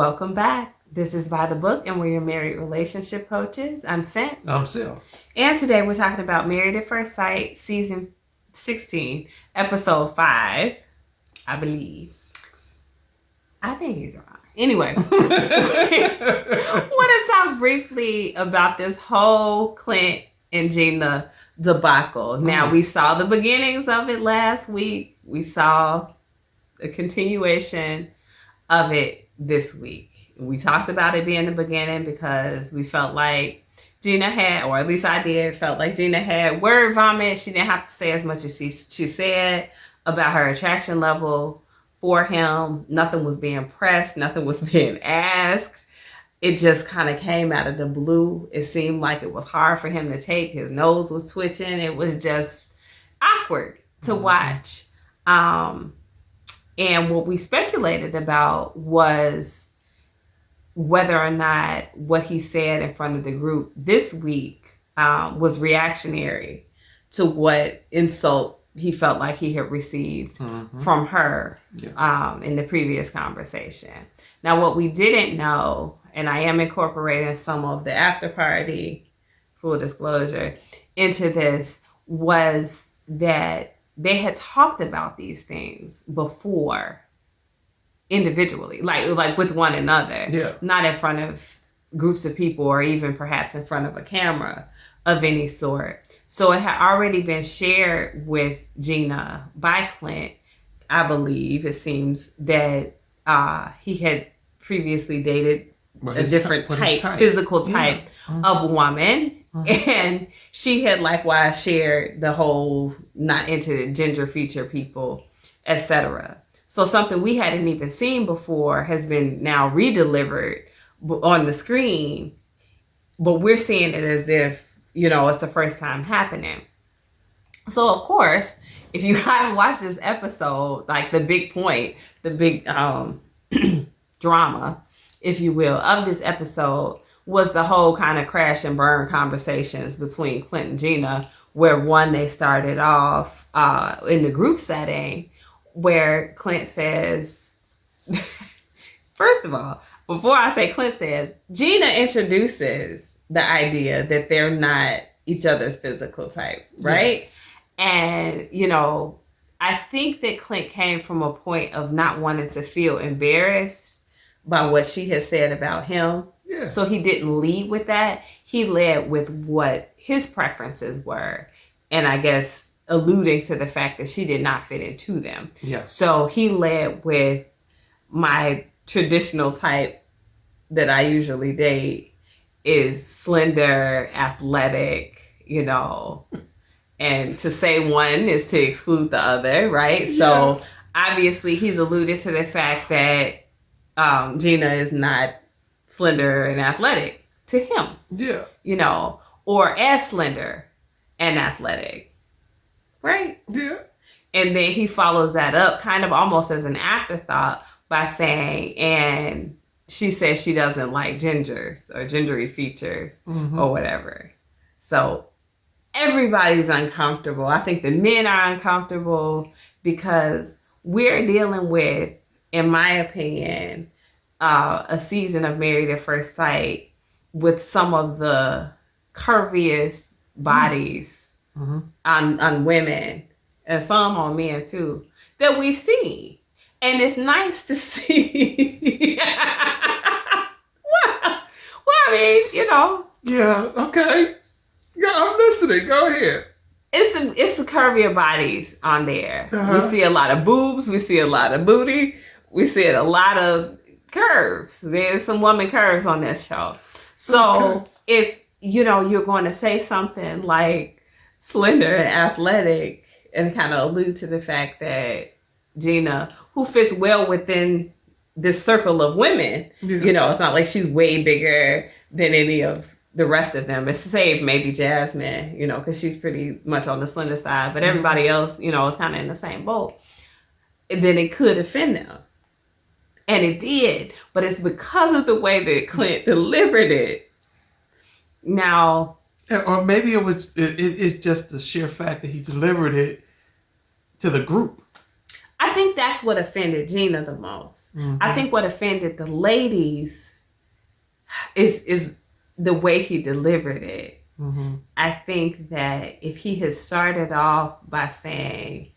Welcome back. This is By the Book, and we're your married relationship coaches. I'm Sent. I'm Sil. And today we're talking about Married at First Sight, Season 16, Episode 5, I believe. 6. I think he's wrong. Anyway, I want to talk briefly about this whole Clint and Gina debacle. Now, we saw the beginnings of it last week. We saw a continuation of it this week. We talked about it being the beginning because we felt like Gina had, or at least I did, felt like Gina had word vomit. She didn't have to say as much as she said about her attraction level for him. Nothing was being pressed. Nothing was being asked. It just kind of came out of the blue. It seemed like it was hard for him to take. His nose was twitching. It was just awkward to watch. And what we speculated about was whether or not what he said in front of the group this week was reactionary to what insult he felt like he had received from her in the previous conversation. Now, what we didn't know, and I am incorporating some of the after party, full disclosure, into this, was that they had talked about these things before individually, like with one another, not in front of groups of people or even perhaps in front of a camera of any sort. So it had already been shared with Gina by Clint. I believe it seems that he had previously dated a different physical type of woman. And she had likewise shared the whole not into ginger feature people, etc. So something we hadn't even seen before has been now redelivered on the screen, but we're seeing it as if, it's the first time happening. So of course, if you guys watch this episode, like the big point, the big drama, if you will, of this episode was the whole kind of crash and burn conversations between Clint and Gina, where they started off in the group setting, where Clint says, first of all, before I say Clint says, Gina introduces the idea that they're not each other's physical type, right? Yes. And, I think that Clint came from a point of not wanting to feel embarrassed by what she had said about him. Yeah. So he didn't lead with that. He led with what his preferences were. And I guess alluding to the fact that she did not fit into them. Yeah. So he led with my traditional type that I usually date is slender, athletic, and to say one is to exclude the other, right? Yeah. So obviously he's alluded to the fact that Gina is not slender and athletic to him. Yeah. Or as slender and athletic. Right? Yeah. And then he follows that up kind of almost as an afterthought by saying, and she says she doesn't like gingers or gingery features or whatever. So everybody's uncomfortable. I think the men are uncomfortable because we're dealing with, in my opinion, a season of Married at First Sight with some of the curviest bodies on women, and some on men too, that we've seen. And it's nice to see. Well, I mean, Yeah, okay. Yeah, I'm listening. Go ahead. It's the curvier bodies on there. We see a lot of boobs. We see a lot of booty. We see a lot of curves. There's some woman curves on this show. So if, you're going to say something like slender and athletic and kind of allude to the fact that Gina, who fits well within this circle of women, it's not like she's way bigger than any of the rest of them. It's save maybe Jasmine, because she's pretty much on the slender side, but everybody else, is kind of in the same boat. And then it could offend them. And it did, but it's because of the way that Clint delivered it. Now, or maybe it's just the sheer fact that he delivered it to the group. I think that's what offended Gina the most. I think what offended the ladies is the way he delivered it. I think that if he had started off by saying,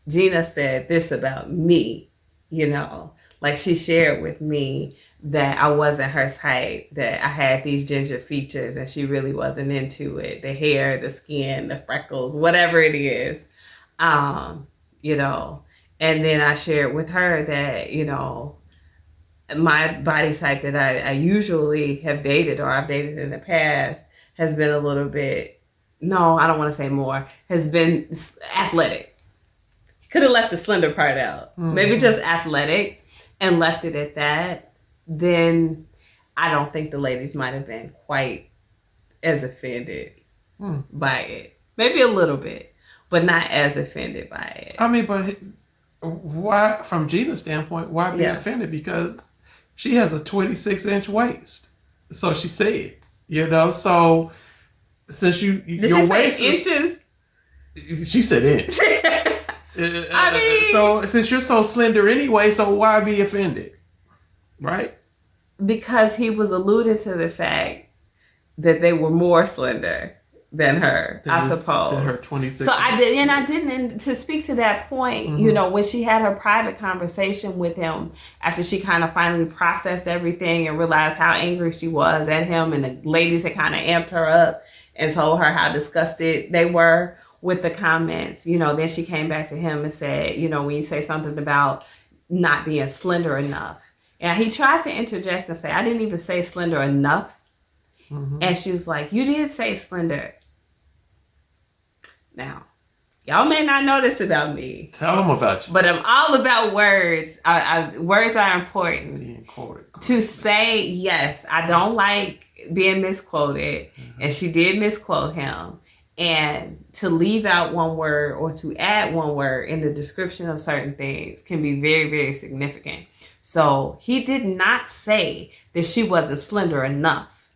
Gina said this about me, you know, like she shared with me that I wasn't her type, that I had these ginger features and she really wasn't into it. The hair, the skin, the freckles, whatever it is, you know. And then I shared with her that, you know, my body type that I usually have dated or I've dated in the past has been a little bit, no, I don't want to say more, has been athletic. Could have left the slender part out. Maybe just athletic and left it at that. Then I don't think the ladies might have been quite as offended by it. Maybe a little bit, but not as offended by it. I mean, but why, from Gina's standpoint, why be offended? Because she has a 26-inch waist. So she said, you know, so since your waist is inches? She said inch. I mean, so since you're so slender anyway, so why be offended? Right? Because he was alluding to the fact that they were more slender than her, I suppose. Than her 26. So I didn't, to speak to that point, you know, when she had her private conversation with him after she kind of finally processed everything and realized how angry she was at him, and the ladies had kind of amped her up and told her how disgusted they were with the comments, you know, then she came back to him and said, you know, when you say something about not being slender enough. And he tried to interject and say, I didn't even say slender enough. And she was like, you did say slender. Now, y'all may not know this about me. Tell them about you. But I'm all about words. Words are important. Being quoted. To say, yes, I don't like being misquoted. And she did misquote him. And to leave out one word or to add one word in the description of certain things can be very, very significant. So he did not say that she wasn't slender enough.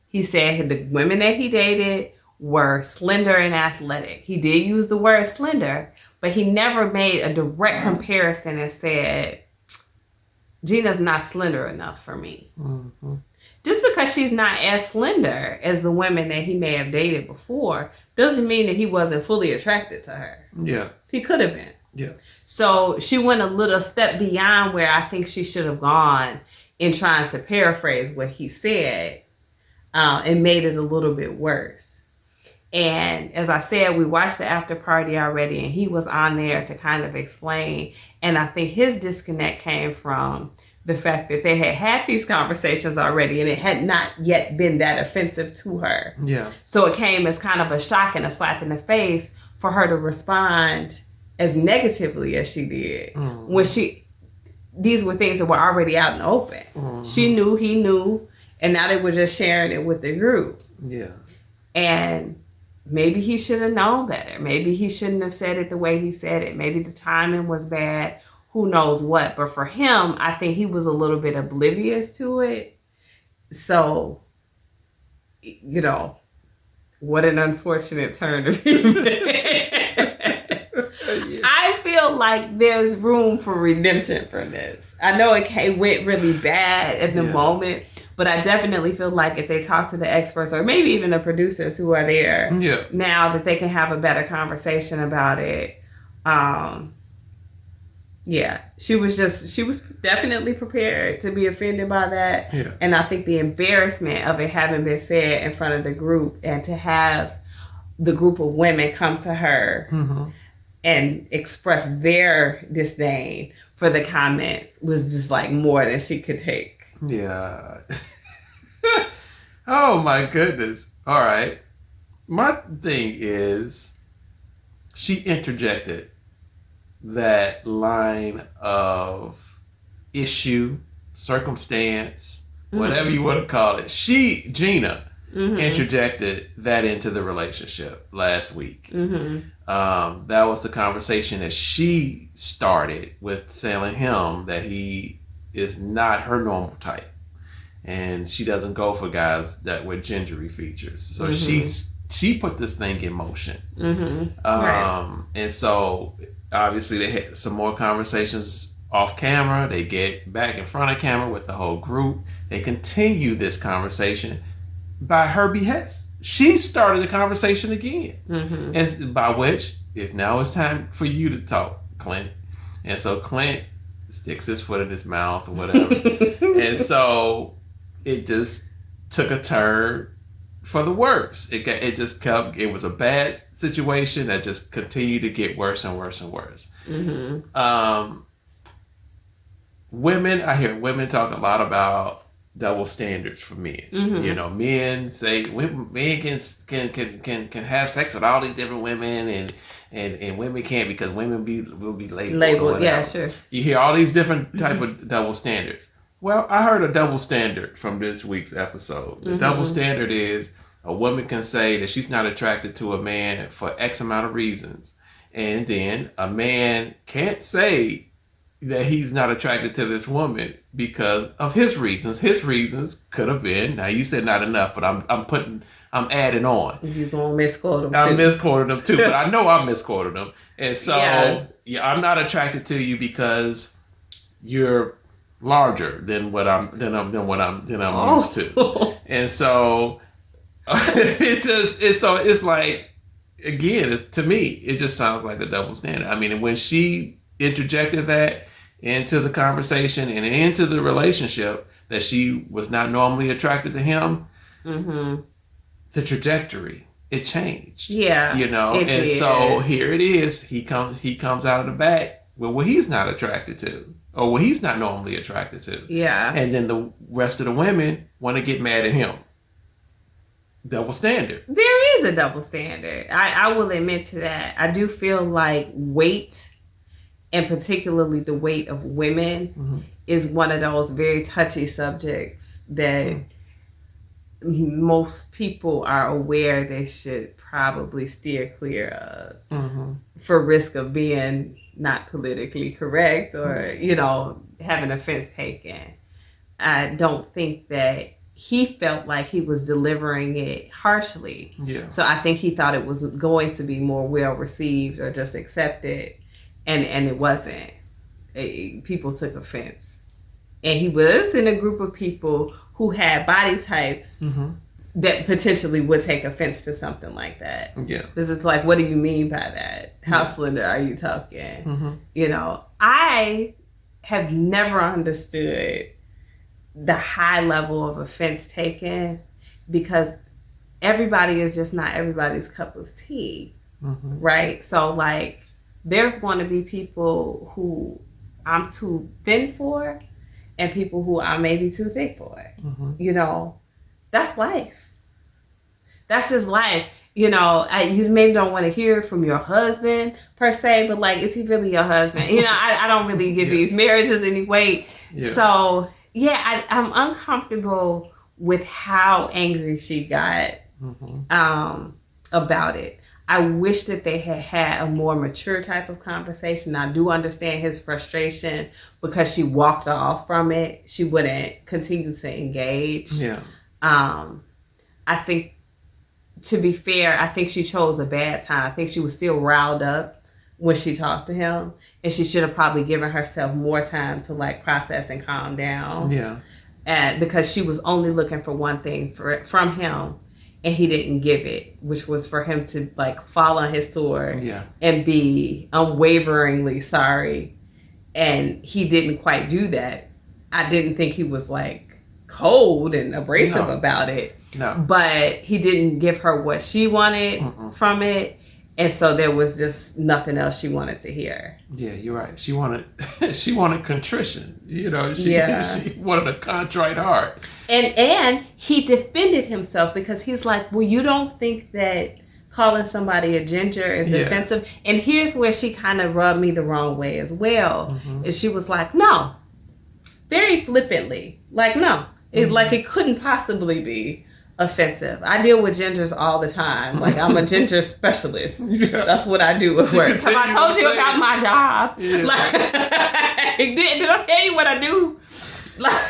He said the women that he dated were slender and athletic. He did use the word slender, but he never made a direct comparison and said, Gina's not slender enough for me. Just because she's not as slender as the women that he may have dated before doesn't mean that he wasn't fully attracted to her. Yeah. He could have been. Yeah. So she went a little step beyond where I think she should have gone in trying to paraphrase what he said, and made it a little bit worse. And as I said, we watched the after party already, and he was on there to kind of explain. And I think his disconnect came from the fact that they had these conversations already, and it had not yet been that offensive to her. Yeah. So it came as kind of a shock and a slap in the face for her to respond as negatively as she did. When these were things that were already out in the open. She knew, he knew, and now they were just sharing it with the group. Yeah. And maybe he should have known better. Maybe he shouldn't have said it the way he said it. Maybe the timing was bad. Who knows what? But for him, I think he was a little bit oblivious to it. So, you know, what an unfortunate turn of events. I feel like there's room for redemption from this. I know it went really bad at the moment, but I definitely feel like if they talk to the experts or maybe even the producers who are there now, that they can have a better conversation about it. She was definitely prepared to be offended by that. Yeah. And I think the embarrassment of it having been said in front of the group, and to have the group of women come to her and express their disdain for the comments was just like more than she could take. Yeah. Oh my goodness. All right. My thing is, she interjected that line of issue, circumstance, whatever you want to call it. Gina, interjected that into the relationship last week. That was the conversation that she started with, telling him that he is not her normal type, and she doesn't go for guys that with gingery features. So she put this thing in motion. Right. And so obviously they had some more conversations off camera. They get back in front of camera with the whole group. They continue this conversation by her behest. She started the conversation again. Mm-hmm. And by which, now it's time for you to talk, Clint. And so Clint sticks his foot in his mouth or whatever. And so it just took a turn for the worse. It was a bad situation that just continued to get worse and worse and worse. Mm-hmm. I hear women talk a lot about double standards for men. Mm-hmm. Men say men can have sex with all these different women and women can't because women will be labeled. Yeah, sure. You hear all these different type of double standards. Well, I heard a double standard from this week's episode. The double standard is a woman can say that she's not attracted to a man for X amount of reasons. And then a man can't say that he's not attracted to this woman because of his reasons. His reasons could have been, now you said not enough, but I'm adding on. You're going to misquote them too. I'm misquoting them too, but I know I'm misquoting them. And so, I'm not attracted to you because you're larger than what I'm used to. And so, it's like, again, to me, it just sounds like a double standard. I mean, when she interjected that into the conversation and into the relationship, that she was not normally attracted to him, the trajectory, it changed. Yeah. And so here it is. He comes out of the back with what he's not attracted to, or what he's not normally attracted to. Yeah. And then the rest of the women want to get mad at him. Double standard. There is a double standard. I will admit to that. I do feel like weight, and particularly the weight of women, is one of those very touchy subjects that most people are aware they should probably steer clear of for risk of being not politically correct or, having offense taken. I don't think that he felt like he was delivering it harshly. Yeah. So I think he thought it was going to be more well received or just accepted. And it wasn't. People took offense. And he was in a group of people who had body types that potentially would take offense to something like that. Yeah. This is like, what do you mean by that? How slender are you talking? I have never understood the high level of offense taken because everybody is just not everybody's cup of tea. Right? So like, there's going to be people who I'm too thin for and people who I may be too thick for. That's life. That's just life. You maybe don't want to hear it from your husband per se, but like, is he really your husband? I don't really give these marriages any weight. Yeah. So I'm uncomfortable with how angry she got about it. I wish that they had a more mature type of conversation. I do understand his frustration because she walked off from it. She wouldn't continue to engage. Yeah. I think, to be fair, I think she chose a bad time. I think she was still riled up when she talked to him, and she should have probably given herself more time to like process and calm down. Yeah. And because she was only looking for one thing from him. And he didn't give it, which was for him to like fall on his sword and be unwaveringly sorry. And he didn't quite do that. I didn't think he was like cold and abrasive about it. No. But he didn't give her what she wanted from it. And so there was just nothing else she wanted to hear. Yeah, you're right. She wanted contrition. She wanted a contrite heart. And he defended himself because he's like, well, you don't think that calling somebody a ginger is offensive? And here's where she kind of rubbed me the wrong way as well. And she was like, no. Very flippantly. Like, no. It couldn't possibly be offensive. I deal with gingers all the time. Like, I'm a ginger specialist. That's what I do at work. Have I told you about my job? Yeah. Like, did I tell you what I do? Like,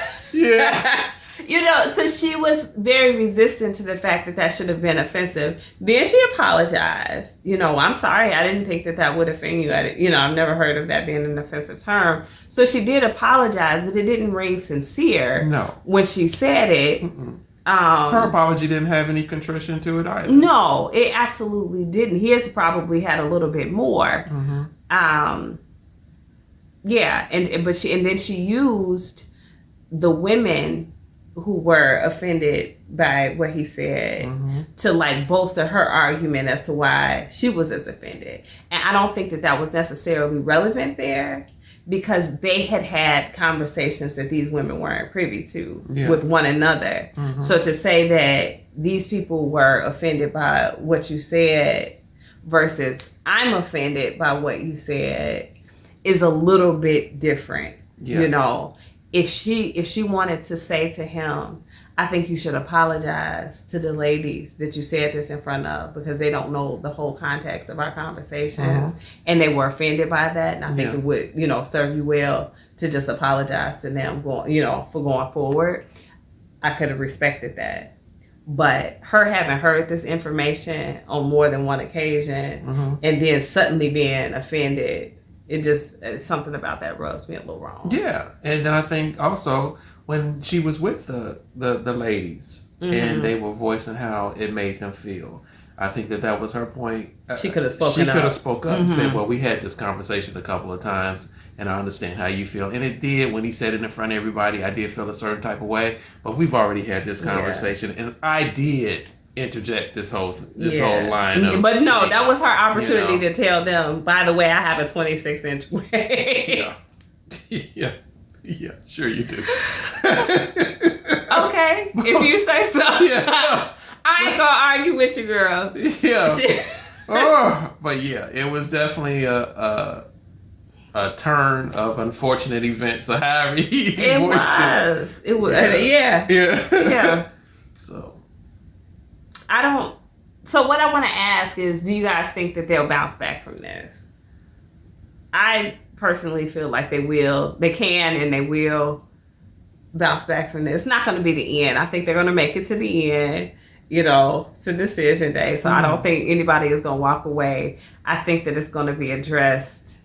So she was very resistant to the fact that should have been offensive. Then she apologized. I'm sorry. I didn't think that would offend you. I've never heard of that being an offensive term. So she did apologize, but it didn't ring sincere. No. When she said it. Her apology didn't have any contrition to it either. No, it absolutely didn't. His probably had a little bit more. Yeah, and then she used the women who were offended by what he said to like bolster her argument as to why she was as offended. And I don't think that was necessarily relevant there, because they had conversations that these women weren't privy to with one another. So to say that these people were offended by what you said versus I'm offended by what you said is a little bit different. If she wanted to say to him, I think you should apologize to the ladies that you said this in front of, because they don't know the whole context of our conversations and they were offended by that. And I think it would, serve you well to just apologize to them for going forward. I could have respected that. But her having heard this information on more than one occasion and then suddenly being offended, it's something about that rubs me a little wrong. Yeah. And then I think also when she was with the ladies and they were voicing how it made them feel, I think that was her point. She could have spoke up and said, well, we had this conversation a couple of times and I understand how you feel. And it did, when he said it in front of everybody, I did feel a certain type of way, but we've already had this conversation and I did interject this whole line of, but no, that was her opportunity to tell them, by the way, I have a 26-inch waist. Yeah, sure you do. Okay, if you say so. I ain't gonna argue with you, girl. But yeah, it was definitely a turn of unfortunate events. So however he voiced it. It was. Yeah. So what I want to ask is, do you guys think that they'll bounce back from this? I personally feel like they will. They can and they will bounce back from this. It's not going to be the end. I think they're going to make it to the end, to decision day. So I don't think anybody is going to walk away. I think that it's going to be addressed.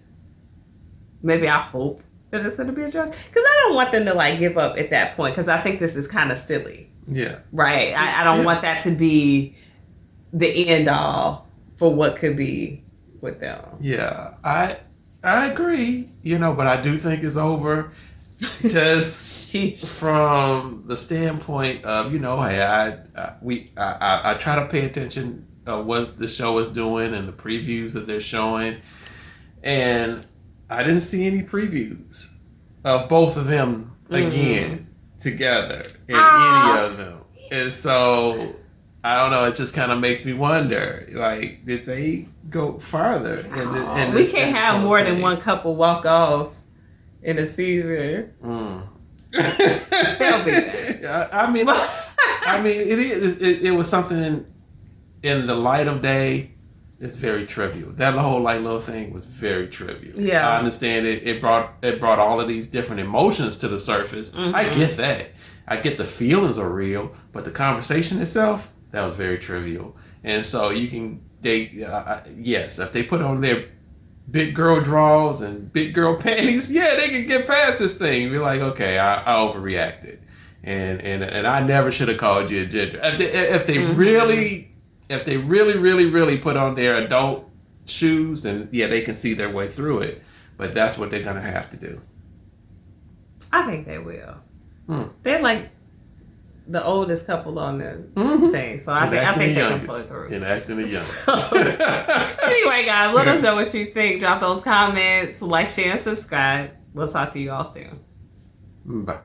Maybe I hope that it's going to be addressed. Because I don't want them to like give up at that point, because I think this is kind of silly. Yeah. Right? I don't want that to be the end all for what could be with them. Yeah. I agree, but I do think it's over just from the standpoint of, hey, I try to pay attention to what the show is doing and the previews that they're showing. And I didn't see any previews of both of them again together in any of them. And so I don't know, it just kind of makes me wonder, like, did they go farther in we can't have more than one couple walk off in a season. They'll be there. I mean it was something in the light of day. It's very trivial. That whole little thing was very trivial. Yeah, I understand it. It brought all of these different emotions to the surface. I get that. I get the feelings are real, but the conversation itself, that was very trivial. And so yes, if they put on their big girl drawers and big girl panties, they can get past this thing. Be like, okay, I overreacted, and I never should have called you a ginger. If they really put on their adult shoes, then they can see their way through it. But that's what they're gonna have to do. I think they will. They're like the oldest couple on the thing, so I think they can pull it through. Enacting the youngest. Anyway, guys, let us know what you think. Drop those comments, like, share, and subscribe. We'll talk to you all soon. Bye.